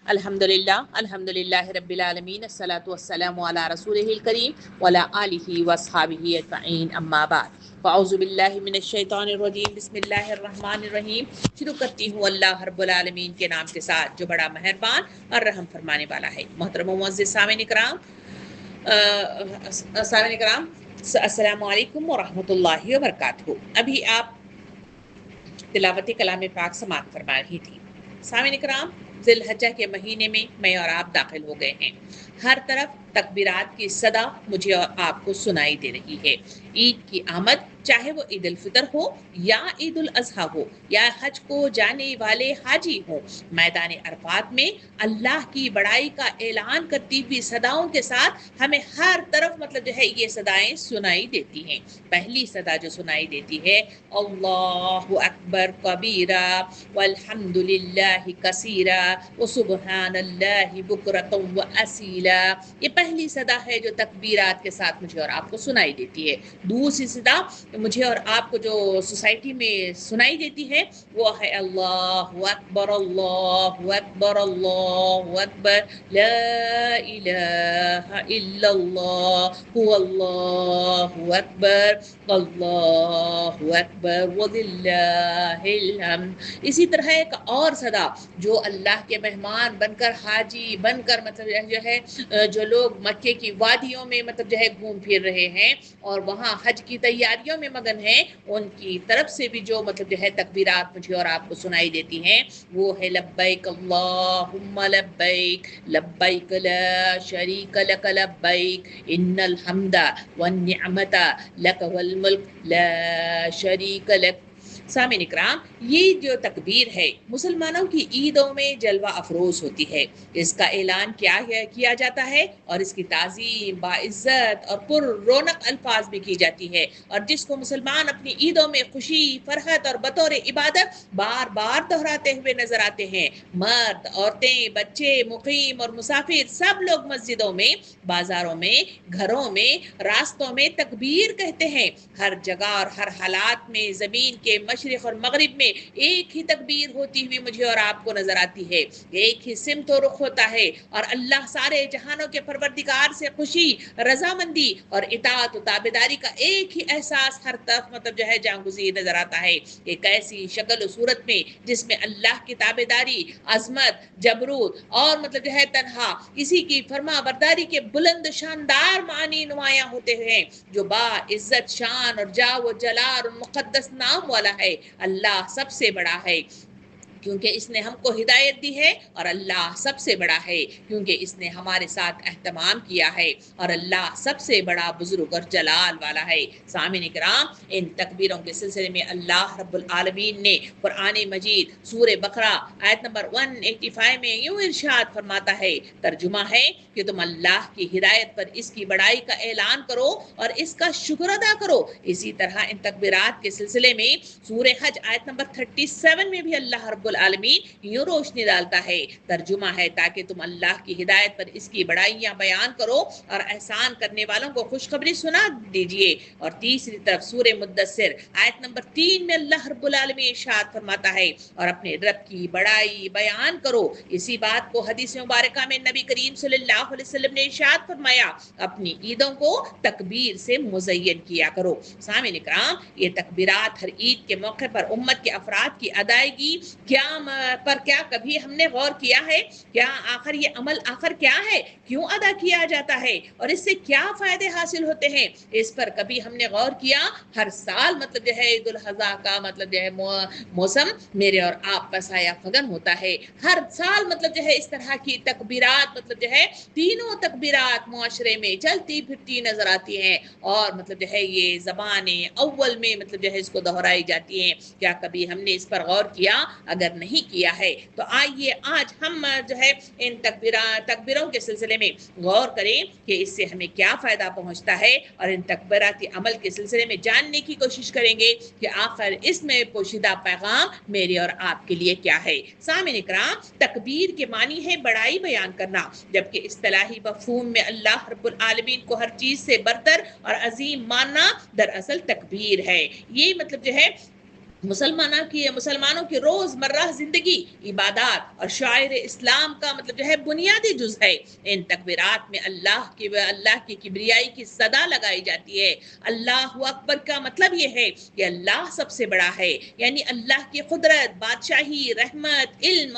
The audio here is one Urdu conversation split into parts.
الحمدللہ رب العالمین الصلاۃ والسلام علی رسولہ الکریم وعلی آلہ واصحابہ اجمعین اما بعد فاعوذ باللہ من الشیطان الرجیم بسم اللہ الرحمن الرحیم۔ شروع کرتی ہوں اللہ رب العالمین کے نام کے ساتھ جو بڑا مہربان اور رحم فرمانے والا ہے۔ محترم و معزز سامعین کرام السلام علیکم ورحمۃ اللہ وبرکاتہ۔ ابھی آپ تلاوت کلام پاک سماعت فرما رہی تھی۔ سامعین کرام، ذی الحجہ کے مہینے میں میں اور آپ داخل ہو گئے ہیں۔ ہر طرف تکبیرات کی صدا مجھے اور آپ کو سنائی دے رہی ہے۔ عید کی آمد، چاہے وہ عید الفطر ہو یا عید الاضحیٰ ہو یا حج کو جانے والے حاجی ہوں، میدان عرفات میں اللہ کی بڑائی کا اعلان کرتی ہوئی صداؤں کے ساتھ ہمیں ہر طرف یہ صدائیں سنائی دیتی ہیں۔ پہلی صدا جو سنائی دیتی ہے، اللہ اکبر کبیرہ والحمد للہ کثیرہ وسبحان اللہ بکرۃ واصیلا، یہ پہلی صدا ہے جو تکبیرات کے ساتھ مجھے اور آپ کو سنائی دیتی ہے۔ دوسری صدا مجھے اور آپ کو جو سوسائٹی میں سنائی دیتی ہے وہ ہے اللہ اکبر اللہ اکبر اللہ اکبر لا الہ الا اللہ هو اللہ اکبر اللہ اکبر وللہ الحمد۔ اسی طرح ایک اور صدا جو اللہ کے مہمان بن کر، حاجی بن کر جو لوگ مکے کی وادیوں میں گھوم پھر رہے ہیں اور وہاں حج کی تیاریوں میں مگن ہیں، ان کی طرف سے بھی جو تکبیرات مجھے اور آپ کو سنائی دیتی ہیں وہ ہے لبیک اللہم لبیک لبیک لا شریک لک لبیک ان الحمد والنعمت لک والملک لا شریک لک۔ سامعین اکرام، یہ جو تکبیر ہے مسلمانوں کی عیدوں میں جلوہ افروز ہوتی ہے۔ اس کا اعلان کیا جاتا ہے اور اس کی تعظیم باعزت اور پر رونق الفاظ بھی کی جاتی ہے، اور جس کو مسلمان اپنی عیدوں میں خوشی، فرحت اور بطور عبادت بار بار دہراتے ہوئے نظر آتے ہیں۔ مرد، عورتیں، بچے، مقیم اور مسافر سب لوگ مسجدوں میں، بازاروں میں، گھروں میں، راستوں میں تکبیر کہتے ہیں۔ ہر جگہ اور ہر حالات میں زمین کے مشرق اور مغرب میں ایک ہی تکبیر ہوتی ہوئی مجھے اور آپ کو نظر آتی ہے۔ ایک ہی سمت و رخ ہوتا ہے اور اللہ سارے جہانوں کے پروردگار سے خوشی، رضامندی اور اطاعت و تابعداری کا ایک ہی احساس ہر طرف جاگزیر نظر آتا ہے۔ ایک ایسی شکل و صورت میں جس میں اللہ کی تابعداری، عظمت، جبروت اور تنہا اسی کی فرما برداری کے بلند شاندار معنی نمایاں ہوتے ہیں، جو با عزت شان اور جا و جلال اور مقدس نام والا ہے۔ اللہ سب سے بڑا ہے کیونکہ اس نے ہم کو ہدایت دی ہے، اور اللہ سب سے بڑا ہے کیونکہ اس نے ہمارے ساتھ اہتمام کیا ہے، اور اللہ سب سے بڑا بزرگ اور جلال والا ہے۔ سامعین کرام، ان تکبیروں کے سلسلے میں اللہ رب العالمین نے قرآن مجید سورہ بقرہ آیت نمبر 185 میں یوں ارشاد فرماتا ہے، ترجمہ ہے کہ تم اللہ کی ہدایت پر اس کی بڑائی کا اعلان کرو اور اس کا شکر ادا کرو۔ اسی طرح ان تکبیرات کے سلسلے میں سورہ حج آیت نمبر 37 میں بھی اللہ رب العالمین یوں روشنی ڈالتا ہے، ترجمہ ہے تاکہ تم اللہ کی ہدایت پر اس کی بڑائیاں بیان کرو اور احسان کرنے والوں کو خوشخبری سنا دیجئے۔ اور تیسری طرف سورہ مدثر آیت نمبر 3 میں اللہ رب العالمین ارشاد فرماتا ہے، اور اپنے رب کی بڑائی بیان کرو۔ اسی بات کو حدیث مبارکہ میں نبی کریم صلی اللہ علیہ وسلم نے ارشاد فرمایا، اپنی عیدوں کو تکبیر سے مزین کیا کرو۔ سامعین اکرام، یہ تکبیرات ہر عید کے موقع پر امت کے افراد کی ادائیگی کیا کبھی ہم نے غور کیا ہے؟ کیا آخر یہ عمل کیا ہے؟ کیوں ادا کیا جاتا ہے اور اس سے کیا فائدے حاصل ہوتے ہیں؟ اس پر کبھی ہم نے غور کیا؟ ہر سال عید الاضحیٰ کا موسم میرے اور آپ کا سایہ فگن ہوتا ہے۔ ہر سال اس طرح کی تکبیرات تینوں تکبیرات معاشرے میں چلتی پھرتی نظر آتی ہیں، اور یہ زبانیں اول میں اس کو دہرائی جاتی ہیں۔ کیا کبھی ہم نے اس پر غور کیا؟ اگر نہیں کیا ہے تو آئیے آج ہم ان تکبیروں کے سلسلے میں غور کریں کہ اس سے ہمیں کیا فائدہ پہنچتا ہے، اور ان تکبیراتی عمل کے سلسلے میں جاننے کی کوشش کریں گے کہ آخر اس میں پوشیدہ پیغام میرے اور آپ کے لیے کیا ہے۔ سامعین اکرام، تکبیر کے معنی ہے بڑائی بیان کرنا، جبکہ اصطلاحی مفہوم میں اللہ رب العالمین کو ہر چیز سے برتر اور عظیم ماننا دراصل تکبیر ہے۔ یہ مسلمانوں کی روزمرہ زندگی عبادات اور شاعر اسلام کا مطلب جو ہے بنیادی جز ہے۔ ان تکبیرات میں اللہ کی کبریائی کی صدا لگائی جاتی ہے۔ اللہ اکبر کا مطلب یہ ہے کہ اللہ سب سے بڑا ہے، یعنی اللہ کی قدرت، بادشاہی، رحمت، علم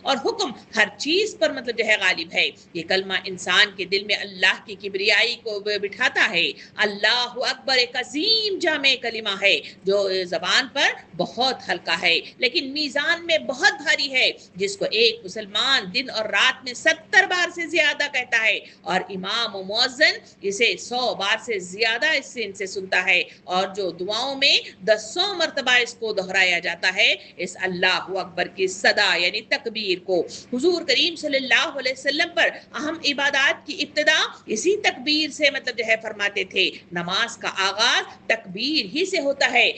اور حکم ہر چیز پر مطلب جو ہے غالب ہے۔ یہ کلمہ انسان کے دل میں اللہ کی کبریائی کو بٹھاتا ہے۔ اللہ اکبر ایک عظیم جامع کلمہ ہے جو زبان پر بہت ہلکا ہے لیکن میزان میں بہت بھاری ہے، جس کو ایک مسلمان دن اور رات میں 70 بار سے زیادہ کہتا ہے، اور امام و مؤذن اسے 100 بار سے زیادہ ان سے سنتا ہے، اور جو دعاؤں میں 100 مرتبہ اس کو دہرایا جاتا ہے، اس اللہ اکبر کی صدا یعنی تکبیر کو۔ حضور کریم صلی اللہ علیہ وسلم پر اہم عبادات کی ابتدا اسی تکبیر سے مطلب جو ہے فرماتے تھے۔ نماز کا آغاز تکبیر ہی سے ہوتا ہے،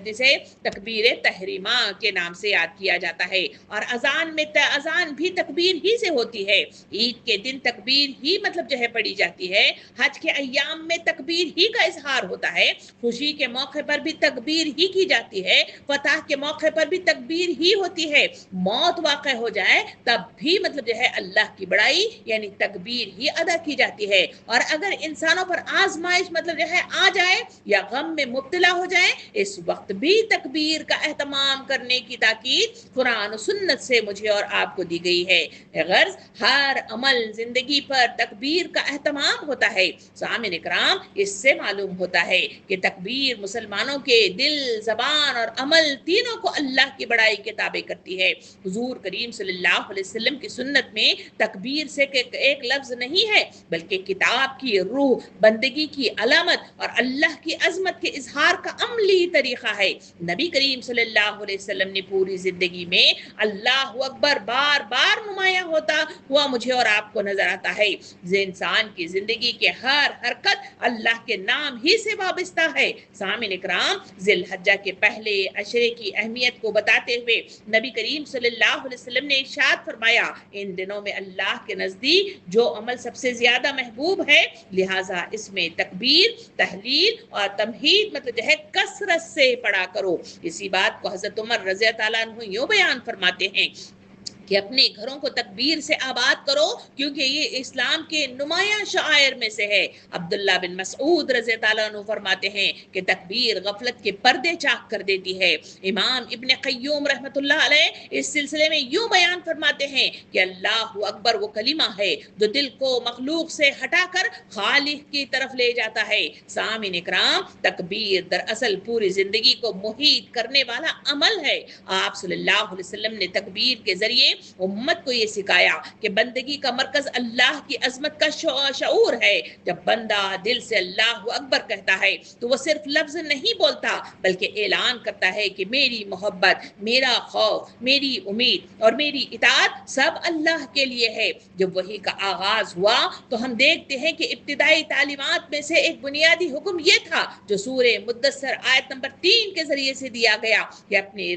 جسے تکبیر تحریمہ کے نام سے یاد کیا جاتا ہے، اور اذان بھی تکبیر ہی سے ہوتی ہے۔ عید کے دن تکبیر ہی مطلب جو ہے پڑھی جاتی ہے، حج کے ایام میں تکبیر ہی کا اظہار ہوتا ہے، خوشی کے موقع پر بھی تکبیر ہی کی جاتی ہے، فتح کے موقع پر بھی تکبیر ہی ہوتی ہے، موت واقع ہو جائے تب بھی مطلب جو ہے اللہ کی بڑائی یعنی تکبیر ہی ادا کی جاتی ہے، اور اگر انسانوں پر آزمائش مطلب جو ہے آ جائے یا غم میں مبتلا ہو جائے، اس وقت بھی تکبیر کا اہتمام کرنے کی تاکید قرآن و سنت سے مجھے اور آپ کو دی گئی ہے۔ غرض ہر عمل زندگی پر تکبیر کا اہتمام ہوتا ہے۔ سامعین کرام، اس سے معلوم ہوتا ہے کہ تکبیر مسلمانوں کے دل، زبان اور عمل تینوں کو اللہ کی بڑائی کے تابع کرتی ہے۔ حضور کریم صلی اللہ علیہ وسلم کی سنت میں تکبیر سے ایک لفظ نہیں ہے بلکہ کتاب کی روح، بندگی کی علامت اور اللہ کی عظمت کے اظہار کا عملی طریقہ ہے۔ نبی کریم صلی اللہ علیہ وسلم نے پوری زندگی میں اللہ اکبر بار بار نمایاں ہوتا ہوا مجھے اور آپ کو نظر آتا ہے۔ انسان کی زندگی کے ہر حرکت اللہ کے نام ہی سے وابستہ ہے۔ سامعین اکرام، ذی الحجہ کے پہلے عشرے کی اہمیت کو بتاتے ہوئے نبی کریم صلی اللہ علیہ وسلم نے ارشاد فرمایا، ان دنوں میں اللہ کے نزدیک جو عمل سب سے زیادہ محبوب ہے، لہٰذا اس میں تکبیر، تحلیل اور تمہید مطلب جو ہے کثرت سے پڑھا کرو۔ اسی بات کو حضرت عمر رضی اللہ عنہ یوں بیان فرماتے ہیں کہ اپنے گھروں کو تکبیر سے آباد کرو کیونکہ یہ اسلام کے نمایاں شعائر میں سے ہے۔ عبداللہ بن مسعود رضی اللہ عنہ فرماتے ہیں کہ تکبیر غفلت کے پردے چاک کر دیتی ہے۔ امام ابن قیوم رحمۃ اللہ علیہ اس سلسلے میں یوں بیان فرماتے ہیں کہ اللہ اکبر وہ کلمہ ہے جو دل کو مخلوق سے ہٹا کر خالق کی طرف لے جاتا ہے۔ سامعین اکرام، تکبیر دراصل پوری زندگی کو محیط کرنے والا عمل ہے۔ آپ صلی اللہ علیہ وسلم نے تکبیر کے ذریعے امت کو یہ سکھایا کہ بندگی کا مرکز اللہ کی عظمت کا شعور ہے۔ جب بندہ دل سے اللہ اکبر کہتا ہے تو وہ صرف لفظ نہیں بولتا بلکہ اعلان کرتا ہے کہ میری محبت، میرا خوف، میری امید اور میری اطاعت سب اللہ کے لیے ہے۔ جب وحی کا آغاز ہوا تو ہم دیکھتے ہیں کہ ابتدائی تعلیمات میں سے ایک بنیادی حکم یہ تھا جو سورہ مدثر آیت نمبر 3 کے ذریعے سے دیا گیا کہ اپنے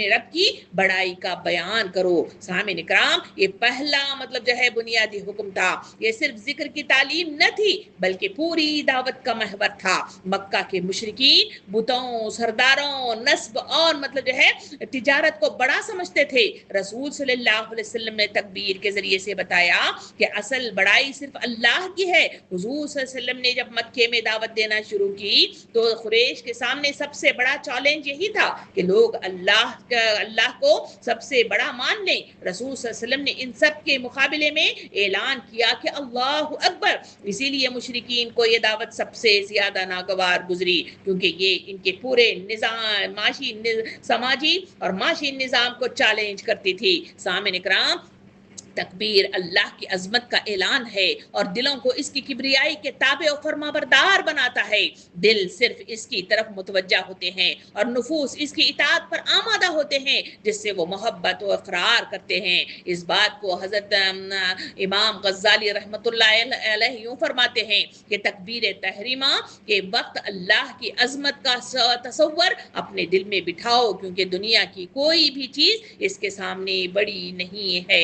رب کی بڑائی کا بیان کرو۔ سامعین اکرام، یہ پہلا مطلب جو ہے بنیادی حکم تھا۔ یہ صرف ذکر کی تعلیم نہ تھی بلکہ پوری دعوت کا محور تھا۔ مکہ کے مشرکین بتوں، سرداروں، نسب اور مطلب جو ہے تجارت کو بڑا سمجھتے تھے۔ رسول صلی اللہ علیہ وسلم نے تکبیر کے ذریعے سے بتایا کہ اصل بڑائی صرف اللہ کی ہے۔ حضور صلی اللہ علیہ وسلم نے جب مکے میں دعوت دینا شروع کی تو قریش کے سامنے سب سے بڑا چیلنج یہی تھا کہ لوگ اللہ کو سب سے بڑا مان لیں۔ رسول صلی اللہ علیہ وسلم نے ان سب کے مقابلے میں اعلان کیا کہ اللہ اکبر۔ اسی لیے مشرکین کو یہ دعوت سب سے زیادہ ناگوار گزری کیونکہ یہ ان کے پورے نظام، سماجی اور معاشی نظام کو چیلنج کرتی تھی۔ سامعین اکرام، تکبیر اللہ کی عظمت کا اعلان ہے اور دلوں کو اس کی کبریائی کے تابع و فرمانبردار بناتا ہے۔ دل صرف اس کی طرف متوجہ ہوتے ہیں اور نفوس اس کی اطاعت پر آمادہ ہوتے ہیں جس سے وہ محبت و اقرار کرتے ہیں۔ اس بات کو حضرت امام غزالی رحمۃ اللہ علیہ یوں فرماتے ہیں کہ تکبیر تحریمہ کے وقت اللہ کی عظمت کا تصور اپنے دل میں بٹھاؤ کیونکہ دنیا کی کوئی بھی چیز اس کے سامنے بڑی نہیں ہے۔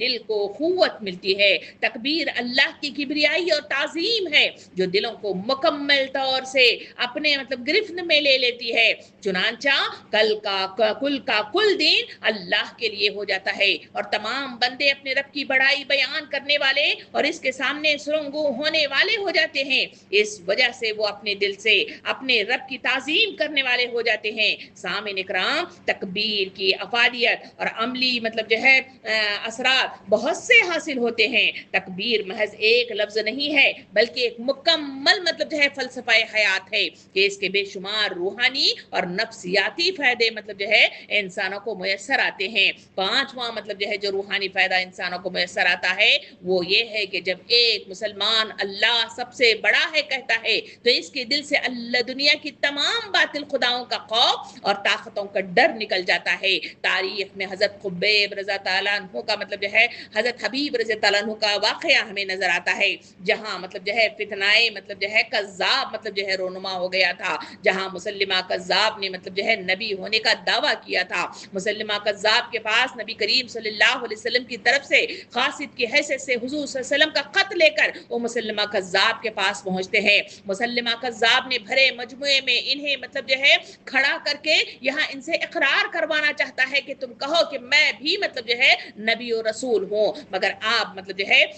دل کو قوت ملتی ہے. تکبیر اللہ کی کبریائی اور تعظیم ہے جو دلوں کو مکمل طور سے اپنے گرفت میں لے لیتی ہے. چنانچہ کل کا کل دین اللہ کے لیے ہو جاتا ہے اور تمام بندے اپنے رب کی بڑائی بیان کرنے والے اور اس کے سامنے سرنگو ہونے والے ہو جاتے ہیں. اس وجہ سے وہ اپنے دل سے اپنے رب کی تعظیم کرنے والے ہو جاتے ہیں. سامعین اکرام، تکبیر کی افادیت اور عملی اثرات بہت سے حاصل ہوتے ہیں. تکبیر محض ایک لفظ نہیں ہے بلکہ ایک مکمل فلسفہ حیات ہے کہ اس کے بے شمار روحانی اور نفسیاتی فائدے انسانوں کو میسر آتے ہیں. پانچواں جو روحانی فائدہ انسانوں کو میسر آتا ہے وہ یہ ہے کہ جب ایک مسلمان اللہ سب سے بڑا ہے کہتا ہے تو اس کے دل سے اللہ دنیا کی تمام باطل خداؤں کا خوف اور طاقتوں کا ڈر نکل جاتا ہے. تاریخ میں حضرت خبیب رضی تعالیٰ عنہ کا حضرت حبیب رضی تعالیٰ عنہ کا واقعہ ہمیں نظر آتا ہے جہاں فتنائے کذاب رونما ہو گیا تھا. جہاں مسلمہ کذاب نے نبی ہونے کا دعویٰ کیا تھا. مسلمہ کذاب کے پاس نبی کریم صلی اللہ علیہ وسلم کی طرف سے قاصد کی حیثیت سے حضور صلی اللہ علیہ وسلم کا خط لے کر وہ مسلمہ کذاب کے پاس پہنچتے ہیں. مسلمہ کذاب نے بھرے مجموعے میں انہیں کھڑا کر کے یہاں ان سے اقرار کروانا چاہتا ہے کہ تم کہو کہ میں بھی نبی و رسول ہوں، مگر آپ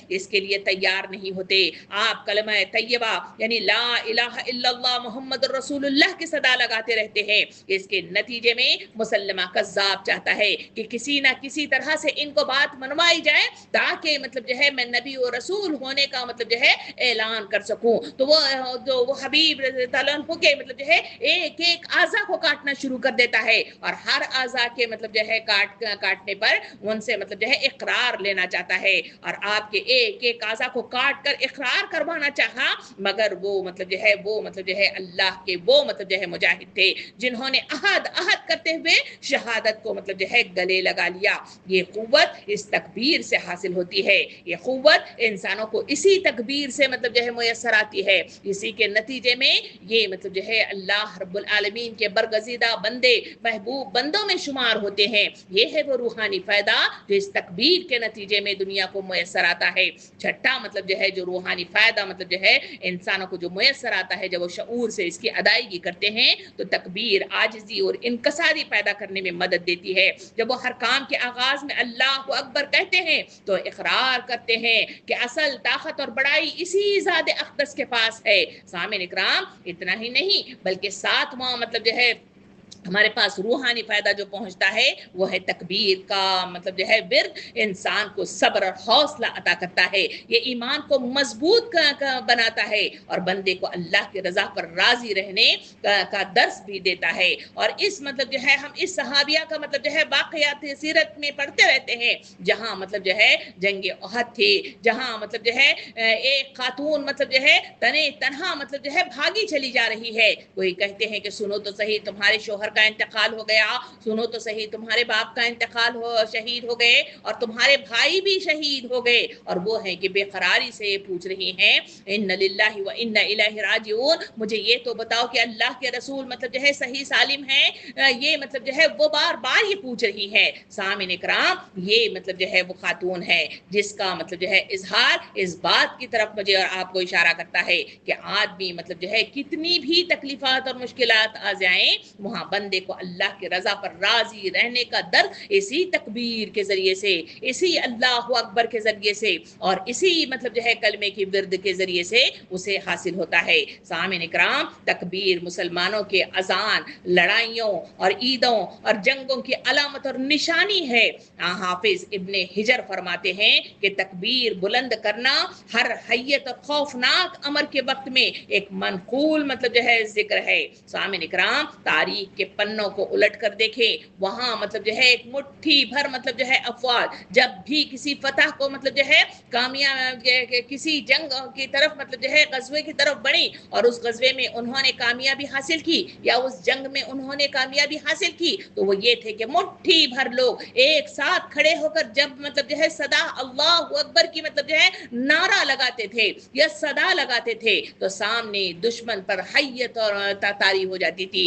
اس کے لیے تیار نہیں ہوتے. آپ کلمہ طیبہ یعنی لا الہ الا اللہ محمد رسول اللہ کی صدا لگاتے رہتے ہیں. اس کے نتیجے میں مسلمہ کذاب چاہتا ہے کہ کسی نہ کسی طرح سے ان کو بات منوائی جائے تاکہ میں نبی و رسول ہونے کا اعلان کر سکوں. تو وہ حبیب رضی اللہ عنہ کے ایک ایک اعضا کو کاٹنا شروع کر دیتا ہے اور ہر اعضا کے کاٹنے پر ان سے اقرار لینا چاہتا ہے اور آپ کے ایک ایک اعضا کو کاٹ کر اقرار کروانا چاہا، مگر وہ اللہ کے وہ مجاہد تھے جنہوں نے عہد کرتے ہوئے شہادت کو گلے لگا لیا. یہ قوت اس تکبیر سے حاصل ہوتی ہے. یہ قوت انسانوں کو اسی تکبیر سے میسر آتی ہے. اسی کے نتیجے میں یہ اللہ رب العالمین کے برگزیدہ بندے محبوب بندوں میں شمار ہوتے ہیں. یہ ہے وہ روحانی فائدہ جو اس تکبیر کے نتیجے میں دنیا کو میسر آتا ہے. چھٹا جو روحانی فائدہ انسانوں کو جو میسر آتا ہے جب وہ شعور سے اس کی ادائیگی کرتے ہیں تو تکبیر عاجزی اور انکساری پیدا کرنے میں مدد دیتی ہے. جب وہ ہر کام کے آغاز میں اللہ اکبر کہتے ہیں تو اقرار کرتے ہیں کہ اصل طاقت اور بڑائی اسی ذات اقدس کے پاس ہے. سامعین اکرام، اتنا ہی نہیں بلکہ ساتواں ہمارے پاس روحانی فائدہ جو پہنچتا ہے وہ ہے تکبیر کا ورد انسان کو صبر اور حوصلہ عطا کرتا ہے. یہ ایمان کو مضبوط بناتا ہے اور بندے کو اللہ کی رضا پر راضی رہنے کا درس بھی دیتا ہے. اور اس ہم اس صحابیہ کا واقعات سیرت میں پڑھتے رہتے ہیں جہاں جنگ احد تھی، جہاں ایک خاتون تنہا بھاگی چلی جا رہی ہے. کوئی کہتے ہیں کہ سنو تو صحیح تمہارے شوہر کا انتقال ہو گیا، سنو تو صحیح تمہارے باپ کا شہید ہو گئے اور تمہارے بھائی بھی شہید ہو گئے. اور وہ ہیں کہ بے قراری سے پوچھ رہی ہیں ان للہ و انا الیہ راجعون، مجھے یہ تو بتاؤ کہ اللہ کے رسول صحیح سالم ہیں. یہ وہ بار بار یہ پوچھ رہی ہے. سامعین اکرام، یہ وہ خاتون ہے جس کا اظہار اس بات کی طرف مجھے اور آپ کو اشارہ کرتا ہے کہ آدمی کتنی بھی تکلیفات اور مشکلات آ جائیں وہاں بندے کو اللہ کی رضا پر راضی رہنے کا درد اسی تکبیر کے ذریعے سے، اسی اللہ اکبر کے ذریعے سے اور اسی کلمے کی ورد کے ذریعے سے اسے حاصل ہوتا ہے. سامعین اکرام، تکبیر مسلمانوں کے اذان، لڑائیوں اور عیدوں اور جنگوں کی علامت اور نشانی ہے. حافظ ابن حجر فرماتے ہیں کہ تکبیر بلند کرنا ہر حیت اور خوفناک امر کے وقت میں ایک منقول ذکر ہے. سامعین اکرام، تاریخ کے پنوں کو الٹ کر دیکھیں، وہاں ایک مٹھی بھر افواج جب بھی کسی فتح کو کامیاب کسی جنگ کی طرف غزوے کی طرف بڑھی اور اس غزوے میں انہوں نے کامیابی حاصل کی یا اس جنگ میں انہوں نے کامیابی حاصل کی تو وہ یہ تھے کہ مٹھی بھر لوگ ایک ساتھ کھڑے ہو کر جب صدا اللہ اکبر کی نعرہ لگاتے تھے یا صدا لگاتے تھے تو سامنے دشمن پر حیت اور تاری ہو جاتی تھی.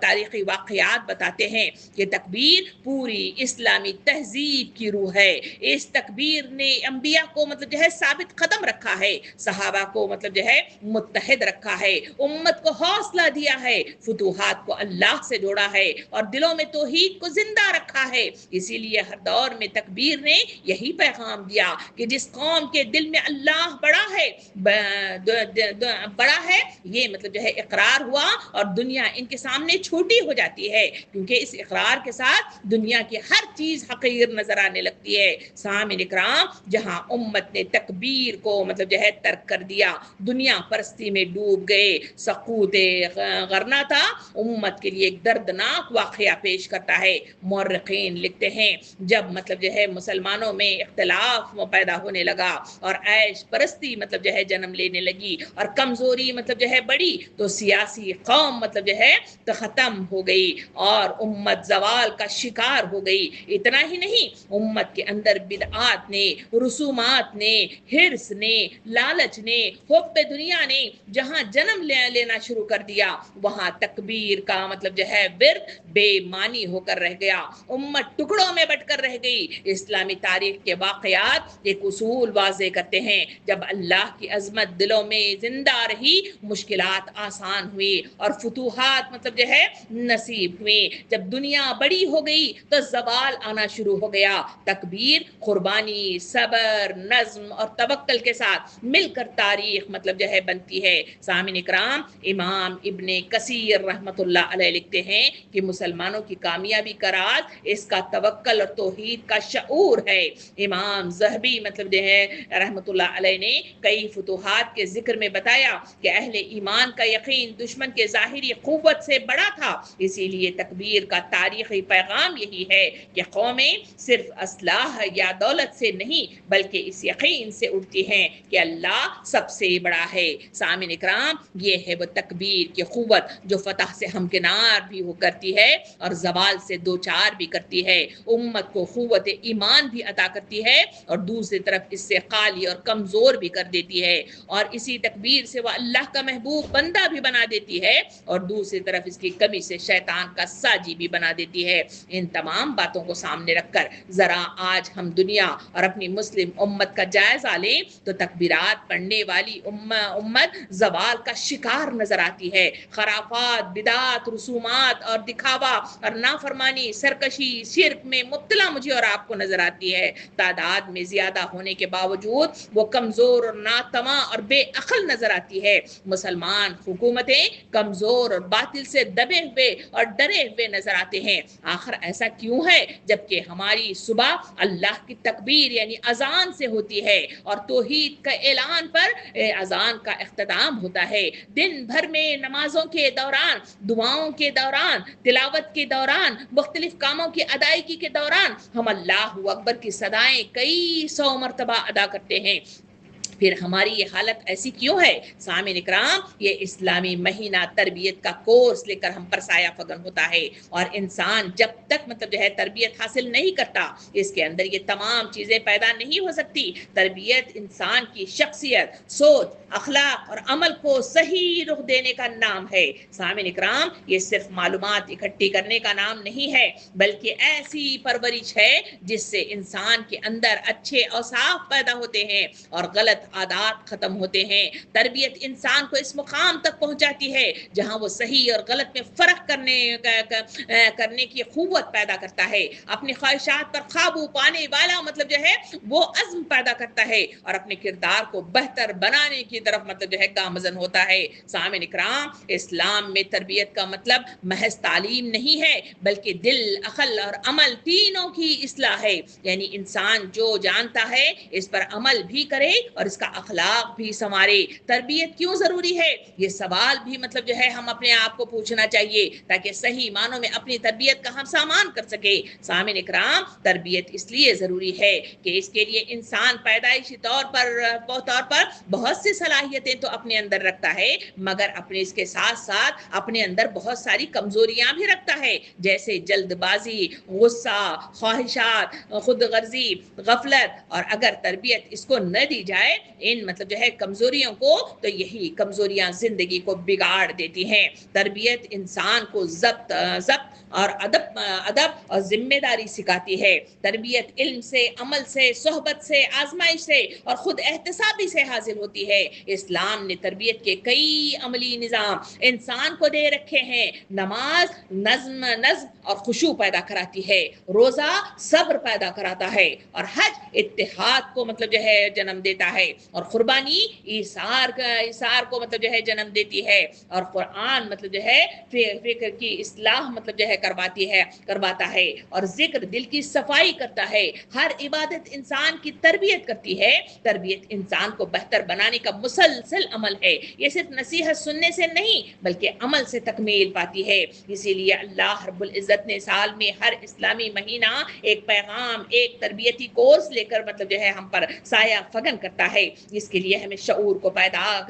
تاریخی واقعات بتاتے ہیں کہ تکبیر پوری اسلامی تہذیب کی روح ہے. اس تکبیر نے انبیاء کو مطلب جو ہے ثابت قدم رکھا ہے, صحابہ کو مطلب جو ہے متحد رکھا ہے, امت کو حوصلہ دیا ہے, فتوحات کو اللہ سے جوڑا ہے اور دلوں میں توحید کو زندہ رکھا ہے. اسی لیے ہر دور میں تکبیر نے یہی پیغام دیا کہ جس قوم کے دل میں اللہ بڑا ہے یہ مطلب جو ہے اقرار ہوا اور دنیا ان کے سامنے چھوٹی ہو جاتی ہے, کیونکہ اس اقرار کے ساتھ دنیا کی ہر چیز حقیر نظر آنے لگتی ہے. سامعین اکرام, جہاں امت نے تکبیر کو مطلب جو ہے ترک کر دیا, دنیا پرستی میں ڈوب گئے, سقوط غرنا تھا, امت کے لیے ایک دردناک واقعہ پیش کرتا ہے. مورخین لکھتے ہیں جب مطلب جو ہے مسلمانوں میں اختلاف پیدا ہونے لگا اور عیش پرستی مطلب جو ہے جنم لینے لگی اور کمزوری مطلب جو ہے بڑی, تو سیاسی قوم مطلب جو ہے تو ختم ہو گئی اور امت زوال کا شکار ہو گئی. اتنا ہی نہیں, امت کے اندر بدعات نے, رسومات نے, حرص نے, لالچ نے, حب دنیا نے جہاں جنم لینا شروع کر دیا, وہاں تکبیر کا مطلب جو ہے ورد بے معنی ہو کر رہ گیا, امت ٹکڑوں میں بٹ کر رہ گئی. اسلامی تاریخ کے واقعات ایک اصول واضح کرتے ہیں, جب اللہ کی عظمت دلوں میں زندہ رہی, مشکلات آسان ہوئی اور فتوحات مطلب جو ہے نصیب ہوئی. جب دنیا بڑی ہو گئی تو زوال آنا شروع ہو گیا. تکبیر قربانی, صبر, نظم اور توکل کے ساتھ مل کر تاریخ مطلب جو ہے بنتی ہے. سامعین اکرام, امام ابن کثیر رحمت اللہ علیہ لکھتے ہیں کہ مسلمانوں کی کامیابی کا راز اس کا توکل اور توحید کا شعور ہے. امام ذہبی مطلب جو ہے رحمت اللہ علیہ نے کئی فتوحات کے ذکر میں بتایا کہ اہل ایمان کا یقین دشمن کے ظاہری قوت سے بڑا تھا. اسی لیے تکبیر کا تاریخی پیغام یہی ہے کہ قومیں صرف اسلحہ یا دولت سے نہیں بلکہ اس یقین سے اٹھتی ہیں کہ اللہ سب سے بڑا ہے. سامعین اکرام, یہ ہے وہ تکبیر کی قوت جو فتح سے ہمکنار بھی ہو کرتی ہے اور زوال سے دوچار بھی کرتی ہے, امت کو قوت ایمان بھی عطا کرتی ہے اور دوسری طرف اس سے خالی اور کمزور بھی کر دیتی ہے, اور اسی تکبیر سے وہ اللہ کا محبوب بندہ بھی بنا دیتی ہے اور دوسری طرف اس کی کمی سے شیطان کا ساجی بھی بنا دیتی ہے. ان تمام باتوں کو سامنے رکھ کر ذرا آج ہم دنیا اور اپنی مسلم امت کا جائزہ لیں تو تکبیرات پڑھنے والی امت زوال کا شکار نظر آتی ہے. خرافات, بدعات, رسومات اور دکھاوا اور نافرمانی, سرکشی, شرک میں مبتلا مجھے اور آپ کو نظر آتی ہے. تعداد میں زیادہ ہونے کے باوجود وہ کمزور اور ناتواں اور بے عقل نظر آتی ہے. مسلمان حکومتیں کمزور اور باطل سے دبے ہوئے اور ڈرے ہوئے نظر آتے ہیں. آخر ایسا کیوں ہے جبکہ ہماری صبح اللہ کی تکبیر یعنی اذان سے ہوتی ہے اور توحید کا اعلان پر اذان کا اختتام ہوتا ہے. دن بھر میں نمازوں کے دوران, دعاؤں کے دوران, تلاوت کے دوران, مختلف کاموں کی ادائیگی کے دوران ہم اللہ اکبر کی صدائیں کئی سو مرتبہ ادا کرتے ہیں. پھر ہماری یہ حالت ایسی کیوں ہے؟ سامعین اکرام, یہ اسلامی مہینہ تربیت کا کورس لے کر ہم پر سایہ فگن ہوتا ہے اور انسان جب تک مطلب جو ہے تربیت حاصل نہیں کرتا اس کے اندر یہ تمام چیزیں پیدا نہیں ہو سکتی. تربیت انسان کی شخصیت, سوچ, اخلاق اور عمل کو صحیح رخ دینے کا نام ہے. سامعین اکرام, یہ صرف معلومات اکٹھی کرنے کا نام نہیں ہے بلکہ ایسی پرورش ہے جس سے انسان کے اندر اچھے اوصاف پیدا ہوتے ہیں اور غلط عادات ختم ہوتے ہیں. تربیت انسان کو اس مقام تک پہنچاتی ہے جہاں وہ صحیح اور غلط میں فرق کرنے کی قوت پیدا کرتا ہے, اپنی خواہشات پر قابو پانے والا مطلب جو ہے وہ عزم پیدا کرتا ہے اور اپنے کردار کو بہتر بنانے کی طرف مطلب جو ہے گامزن ہوتا ہے. سامعین اکرام, اسلام میں تربیت کا مطلب محض تعلیم نہیں ہے بلکہ دل, عقل اور عمل تینوں کی اصلاح ہے. یعنی انسان جو جانتا ہے اس پر عمل بھی کرے اور اس کا اخلاق بھی سنوارے. تربیت کیوں ضروری ہے, یہ سوال بھی مطلب جو ہے ہم اپنے آپ کو پوچھنا چاہیے تاکہ صحیح معنوں میں اپنی تربیت کا ہم سامان کر سکے. سامعین اکرام, تربیت اس لیے ضروری ہے کہ اس کے لیے انسان پیدائشی طور پر بہت سی صلاحیتیں تو اپنے اندر رکھتا ہے مگر اپنے اس کے ساتھ ساتھ اپنے اندر بہت ساری کمزوریاں بھی رکھتا ہے، جیسے جلد بازی، غصہ، خواہشات، خود غرضی، غفلت، اور اگر تربیت اس کو نہ دی جائے ان مطلب جو ہے کمزوریوں کو، تو یہی کمزوریاں زندگی کو بگاڑ دیتی ہیں۔ تربیت انسان کو ضبط اور ادب اور ذمہ داری سکھاتی ہے۔ تربیت علم سے، عمل سے، صحبت سے، آزمائش سے اور خود احتسابی سے حاصل ہوتی ہے۔ اسلام نے تربیت کے کئی عملی نظام انسان کو دے رکھے ہیں۔ نماز نظم اور خشوع پیدا کراتی ہے، روزہ صبر پیدا کراتا ہے، اور حج اتحاد کو مطلب جو ہے جنم دیتا ہے، اور قربانی ایثار کو مطلب جو ہے جنم دیتی ہے، اور قرآن مطلب جو ہے فکر کی اصلاح مطلب جو ہے کرواتا ہے، اور ذکر دل کی صفائی کرتا ہے۔ ہر عبادت انسان کی تربیت کرتی ہے۔ تربیت انسان کو بہتر بنانے کا مسلسل عمل ہے، یہ صرف نصیحت سننے سے نہیں بلکہ عمل سے تکمیل پاتی ہے۔ اسی لیے اللہ رب العزت نے سال میں ہر اسلامی مہینہ ایک پیغام، ایک تربیتی کورس لے کر مطلب جو ہے ہم پر سایہ فگن کرتا ہے۔ اس کے لیے ہمیں شعور کو پیدا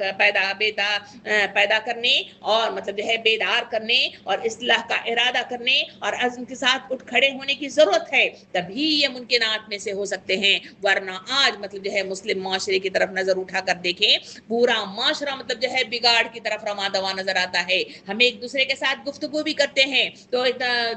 کرنے اور مطلب جو ہے بیدار کرنے اور اصلاح کا ارادہ کرنے اور عزم کے ساتھ اٹھ کھڑے ہونے کی ضرورت ہے، تبھی یہ ممکنات میں سے ہو سکتے ہیں۔ ورنہ آج مطلب جو ہے مسلم معاشرے کی طرف نظر اٹھا کر دیکھیں، پورا معاشرہ مطلب جو ہے بگاڑ کی طرف رواں دواں نظر آتا ہے۔ ہم ایک دوسرے کے ساتھ گفتگو بھی کرتے ہیں تو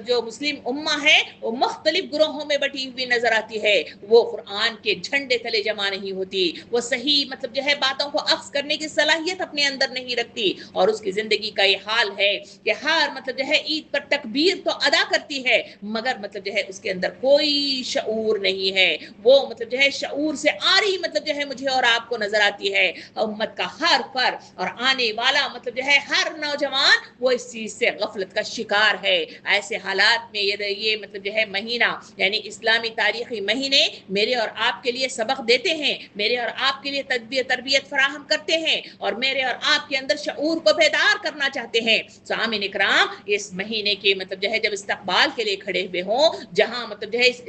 جو مسلم امہ ہے وہ مختلف گروہوں میں بٹی ہوئی نظر آتی ہے، وہ قرآن کے جھنڈے تلے جمع نہیں ہوتی، وہ صحیح مطلب جو ہے باتوں کو اخذ کرنے کی صلاحیت اپنے اندر نہیں رکھتی، اور اس کی زندگی کا یہ حال ہے کہ ہر مطلب جو ہے عید پر تکبیر تو ادا کرتی ہے مگر مطلب جو ہے اس کے اندر کوئی شعور نہیں ہے، وہ مطلب جو ہے شعور سے آری مطلب جو ہے مجھے اور آپ کو نظر آتی ہے۔ امت کا ہر فرد اور آنے والا مطلب جو ہے ہر نوجوان وہ اس چیز سے غفلت کا شکار ہے۔ ایسے حالات میں یہ مطلب جو ہے مہینہ یعنی اسلامی تاریخی مہینے میرے اور آپ کے لیے سبق دیتے ہیں، میرے اور آپ کے لیے تربیت فراہم کرتے ہیں، اور میرے اور آپ کے اندر شعور کو بیدار کرنا چاہتے ہیں۔ سامعین اکرام، اس مہینے کے مطلب جو ہے جب استقبال کے لیے کھڑے ہوئے ہوں، جہاں مطلب جو ہے اس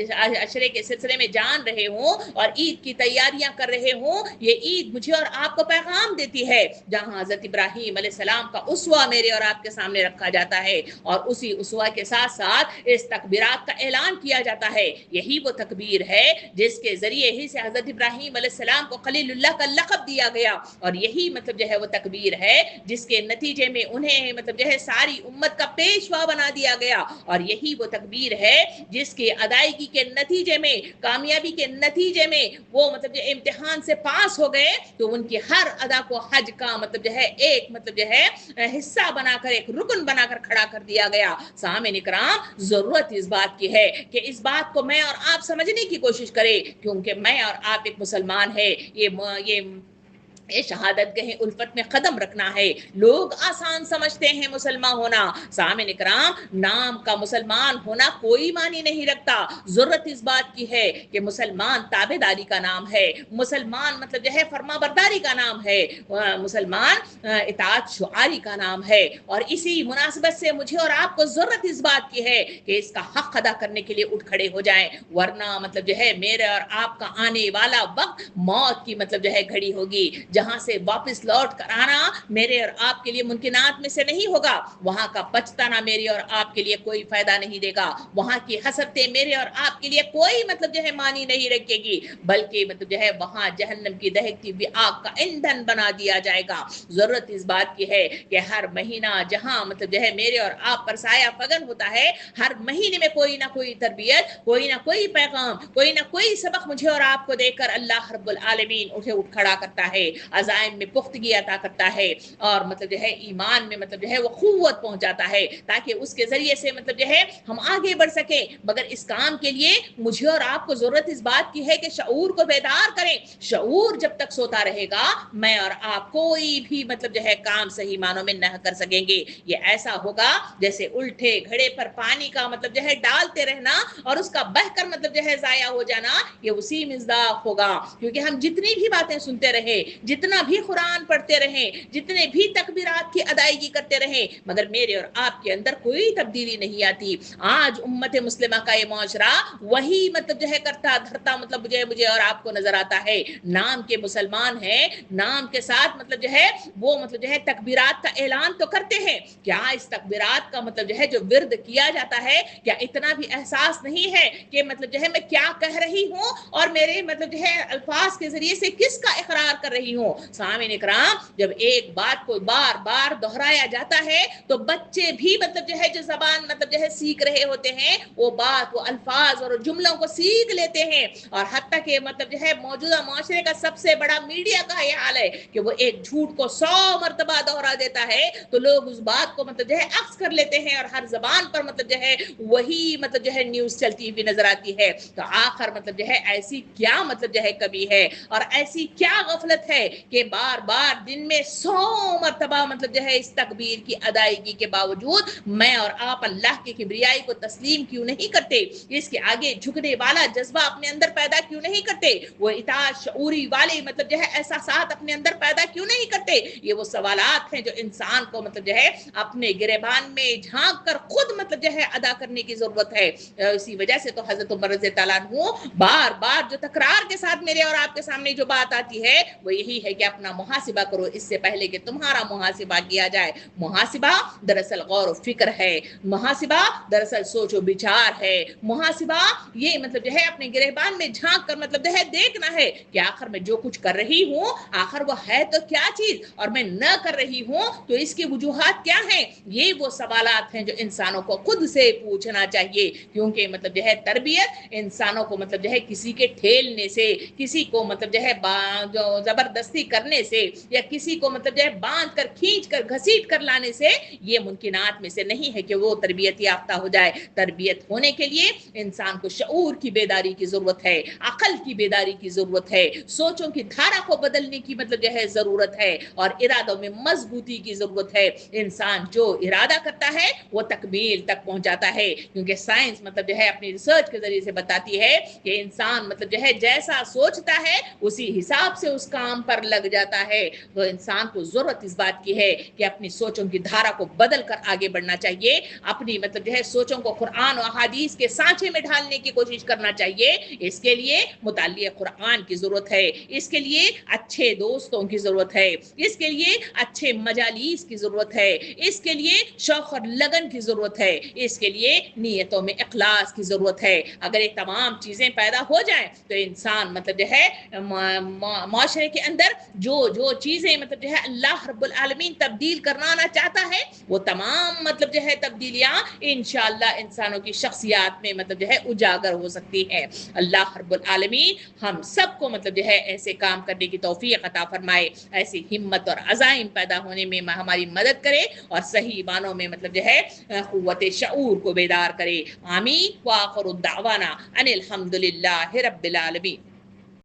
عشرے کے سلسلے میں جان رہے ہوں اور عید کی تیاریاں کر رہے ہوں، یہ عید مجھے اور آپ کو پیغام دیتی ہے جہاں حضرت ابراہیم علیہ السلام کا اسوہ میرے اور آپ کے سامنے رکھا جاتا ہے، اور اسی اسوہ کے ساتھ ساتھ اس تکبیرات کا اعلان کیا جاتا ہے۔ یہی وہ تکبیر ہے جس کے ذریعے ہی سے حضرت ابراہیم علیہ السلام کو خلیل اللہ کا لقب دیا گیا، اور یہی مطلب جو ہے وہ تکبیر ہے جس کے نتیجے میں انہیں مطلب جو ہے ساری امت کا پیشوا بنا دیا گیا، اور یہی وہ تکبیر ہے جس کے ادائیگی کے نتیجے میں، کامیابی کے نتیجے میں وہ مطلب جو امتحان سے پاس ہو گئے تو ان کی ہر ادا کو حج کا مطلب جو ہے ایک مطلب جو ہے حصہ بنا کر، ایک رکن بنا کر کھڑا کر دیا گیا۔ سامعین اکرام، ضرورت اس بات کی ہے کہ اس بات کو میں اور آپ سمجھنے کی کوشش کریں، کیونکہ میں اور آپ ایک مسلمان ہے، یہ شہادت گہ الفت میں قدم رکھنا ہے۔ لوگ آسان سمجھتے ہیں مسلمان ہونا، سامعین اکرام نام کا مسلمان ہونا کوئی معنی نہیں رکھتا۔ ضرورت اس بات کی ہے کہ مسلمان تابع داری کا نام ہے، مسلمان مطلب جو ہے فرما برداری کا نام ہے، مسلمان اطاعت شعاری کا نام ہے، اور اسی مناسبت سے مجھے اور آپ کو ضرورت اس بات کی ہے کہ اس کا حق ادا کرنے کے لیے اٹھ کھڑے ہو جائیں، ورنہ مطلب جو ہے میرے اور آپ کا آنے والا وقت موت کی مطلب جو ہے گھڑی ہوگی، جہاں سے واپس لوٹ کر آنا میرے اور آپ کے لیے ممکنات میں سے نہیں ہوگا، وہاں کا پچھتانا میرے اور آپ کے لیے کوئی فائدہ نہیں دے گا، وہاں کی حسرتیں میرے اور آپ کے لیے کوئی مطلب جو ہے معنی نہیں رکھے گی، بلکہ مطلب جو ہے وہاں جہنم کی دہکتی ہوئی آگ کا ایندھن بنا دیا جائے گا۔ ضرورت اس بات کی ہے کہ ہر مہینہ جہاں مطلب جو ہے میرے اور آپ پر سایہ فگن ہوتا ہے، ہر مہینے میں کوئی نہ کوئی تربیت، کوئی نہ کوئی پیغام، کوئی نہ کوئی سبق مجھے اور آپ کو دے کر اللہ رب العالمین اسے اٹھ کھڑا کرتا ہے، عزائم میں پختگی عطا کرتا ہے، اور مطلب جو ہے ایمان میں مطلب جو ہے وہ قوت پہنچاتا ہے، تاکہ اس کے ذریعے سے مطلب جو ہے ہم آگے بڑھ سکیں۔ مگر اس کام کے لیے مجھے اور آپ کو ضرورت اس بات کی ہے کہ شعور کو بیدار کریں۔ شعور جب تک سوتا رہے گا میں اور آپ کوئی بھی مطلب جو ہے کام صحیح معنوں میں نہ کر سکیں گے۔ یہ ایسا ہوگا جیسے الٹے گھڑے پر پانی کا مطلب جو ہے ڈالتے رہنا اور اس کا بہ کر مطلب جو ہے ضائع ہو جانا، یہ اسی مصداق ہوگا، کیونکہ ہم جتنی بھی باتیں سنتے رہے، جتنا بھی قرآن پڑھتے رہیں، جتنے بھی تکبیرات کی ادائیگی کرتے رہیں، مگر میرے اور آپ کے اندر کوئی تبدیلی نہیں آتی۔ آج امت مسلمہ کا یہ معاشرہ وہی مطلب جو ہے کرتا دھرتا مطلب مجھے اور آپ کو نظر آتا ہے۔ نام کے مسلمان ہیں، نام کے ساتھ مطلب جو ہے وہ مطلب جو ہے تکبیرات کا اعلان تو کرتے ہیں، کیا اس تکبیرات کا مطلب جو ہے جو ورد کیا جاتا ہے، کیا اتنا بھی احساس نہیں ہے کہ مطلب جو ہے میں کیا کہہ رہی ہوں اور میرے مطلب جو ہے الفاظ کے ذریعے سے کس کا اقرار کر رہی ہوں؟ سامعین اکرام، جب ایک بات کو بار بار دہرایا جاتا ہے تو بچے بھی مطلب جو ہے جو زبان مطلب جو ہے سیکھ رہے ہوتے ہیں، وہ بات، وہ الفاظ اور جملوں کو سیکھ لیتے ہیں، اور حتیٰ کہ مطلب جو ہے موجودہ معاشرے کا سب سے بڑا میڈیا کا یہ حال ہے کہ وہ ایک جھوٹ کو 100 مرتبہ دوہرا دیتا ہے تو لوگ اس بات کو مطلب جو ہے عکس کر لیتے ہیں، اور ہر زبان پر مطلب جو ہے وہی مطلب جو ہے نیوز چلتی ہوئی نظر آتی ہے۔ تو آخر مطلب جو ہے ایسی کیا مطلب جو ہے کبھی ہے اور ایسی کیا غفلت ہے کہ بار بار دن میں 100 مرتبہ مطلب جو ہے اس تکبیر کی ادائیگی کے باوجود میں اور آپ اللہ کی کبریائی کو تسلیم کیوں نہیں کرتے؟ اس کے آگے جھکنے والا جذبہ اپنے اندر پیدا کیوں نہیں کرتے؟ وہ اطاعت شعوری والے مطلب جو ہے احساسات اپنے اندر پیدا کیوں نہیں کرتے؟ یہ وہ سوالات ہیں جو انسان کو مطلب جو ہے اپنے گریبان میں جھانک کر خود مطلب جو ہے ادا کرنے کی ضرورت ہے۔ اسی وجہ سے تو حضرت عمر رضی اللہ عنہ بار بار جو تکرار کے ساتھ میرے اور آپ کے سامنے جو بات آتی ہے وہ یہی ہے کہ اپنا محاسبہ کرو اس سے پہلے کہ تمہارا محاسبہ کیا جائے۔ محاسبہ دراصل غور و فکر ہے، محاسبہ دراصل سوچ و بچار ہے، محاسبہ یہ مطلب جو ہے اپنے گریبان میں جھانک کر مطلب جو ہے دیکھنا ہے کہ آخر میں جو کچھ کر رہی ہوں آخر وہ ہے تو کیا چیز، اور میں نہ کر رہی ہوں تو اس کی وجوہات کیا ہیں۔ یہ وہ سوالات ہیں جو انسانوں کو خود سے پوچھنا چاہیے، کیونکہ مطلب جو ہے تربیت انسانوں کو مطلب جو ہے کسی کے ٹھیلنے سے، کسی کو مطلب جو ہے زبردستی کرنے سے، یا کسی کو مطلب جو ہے باندھ کر کھینچ کر گھسیٹ کر لانے سے یہ ممکنات میں سے نہیں ہے کہ وہ تربیت یافتہ ہو جائے۔ تربیت ہونے کے لیے انسان کو شعور کی بیداری کی ضرورت ہے، عقل کی بیداری کی ضرورت ہے، سوچوں کی دھارا کو بدلنے کی مطلب جو ہے ضرورت ہے، اور ارادوں میں مضبوطی کی ضرورت ہے۔ انسان جو ارادہ کرتا ہے وہ تکمیل تک پہنچاتا ہے، کیونکہ سائنس مطلب جو ہے اپنی ریسرچ کے ذریعے سے بتاتی ہے کہ انسان مطلب جو ہے جیسا سوچتا ہے اسی حساب سے اس کام پر لگ جاتا ہے۔ تو انسان کو ضرورت اس بات کی ہے کہ اپنی سوچوں کی دھارا کو بدل کر آگے بڑھنا چاہیے، اپنی مطلب جو ہے سوچوں کو قرآن و احادیث کے سانچے میں ڈھالنے کی کوشش کرنا چاہیے۔ اس کے لیے مطالعہ قرآن کی ضرورت ہے، اس کے لیے اچھے دوستوں کی ضرورت ہے، اس کے لیے اچھے مجالس کی ضرورت ہے، اس کے لیے شوق اور لگن کی ضرورت ہے، اس کے لیے نیتوں میں اخلاص کی ضرورت ہے۔ اگر یہ تمام چیزیں پیدا ہو جائیں تو انسان مطلب جو ہے معاشرے کے اندر جو چیزیں مطلب جو ہے اللہ رب العالمین تبدیل کرنا چاہتا ہے وہ تمام مطلب جو ہے تبدیلیاں انشاءاللہ انسانوں کی شخصیات میں مطلب جو ہے اجاگر ہو سکتی ہیں۔ اللہ رب العالمین ہم سب کو مطلب جو ہے ایسے کام کرنے کی توفیق عطا فرمائے، ایسی ہمت اور عزائم پیدا ہونے میں ہماری مدد کرے، اور صحیح معنوں میں مطلب جو ہے قوت شعور کو بیدار کرے۔ آمین۔ وآخر الدعوانا ان الحمدللہ رب العالمین۔